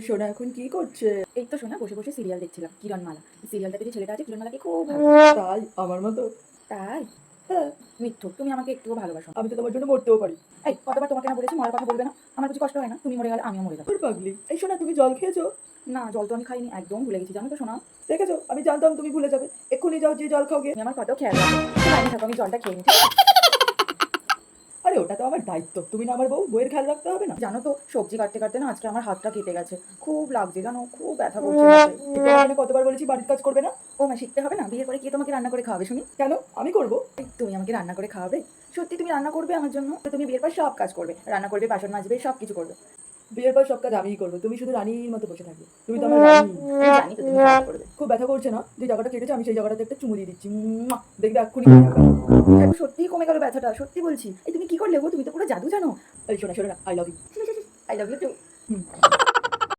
সোনা এখন কি করছে? এই তো শোনা বসে বসে সিরিয়াল দেখছিলাম, কিরণমালা। সিরিয়ালটাতে যে ছেলেটা আছে কিরণমালাকে খুব ভালো। তাই আমার মতো? তাই? হ্যাঁ, মিথ্যুক, তুমি আমাকে একটুও ভালোবাসো না। আমি তো তোমার জন্য মরতেও পারি। এই কতবার তোমাকে না বলেছি মরার কথা বলবে না? আমার কিছু কষ্ট হয় না, তুমি মরে গেলে আমিও মরে যাবো। তোর পাগলি। এই সোনা, তুমি জল খেয়েছো? না, জল তো আমি খাইনি, একদম ভুলে গেছি জানো তো শোনা। দেখেছো, আমি জানতাম তুমি ভুলে যাবে। এক্ষুনি যাও, যে জল খাও গে। তুমি আমার কত খেয়াল রাখো। লাইনে থাকো, আমি জলটা খেয়ে নিই। আরে ওটা তো আমার দায়িত্ব, তুমি না আমার বউ, বউয়ের খেয়াল রাখতে হবে না? জানো তো সবজি কাটতে কাটতে না আজকে আমার হাতটা কেটে গেছে, খুব লাগছে জানো, খুব ব্যথা করছে হাতে। তোমাকে কতবার বলেছি বাড়ির কাজ করবে না? ও মা, শিখতে হবে না? বিয়ের পরে কে তোমাকে রান্না করে খাওয়াবে শুনি? কেন? আমি করবো। এই, তুমি আমাকে রান্না করে খাওয়াবে? সত্যি তুমি রান্না করবে আমার জন্য? তো তুমি বিয়ের পর সব কাজ করবে, রান্না করবে, বাসন মাজবে, সব কিছু করবে। বিয়ের পর সব কাজ আমিই করবো, তুমি শুধু রানীর মতো বসে থাকবে। তুমি তো আমার রানী। আমি জানি তো তুমি সব করবে। খুব ব্যথা করছে না? যে জায়গাটা কেটেছে আমি সেই জায়গাটাতে একটা চুমু দিয়ে দিচ্ছি। দেখবে এক্ষুনি কমে যাবে। এখন সত্যিই কমে গেল ব্যথাটা, সত্যি বলছি। এই তুমি কি করলে গো? তুমি তো পুরো জাদু জানো। এই শোনা শোনা, I love you. I love you too. Hmm.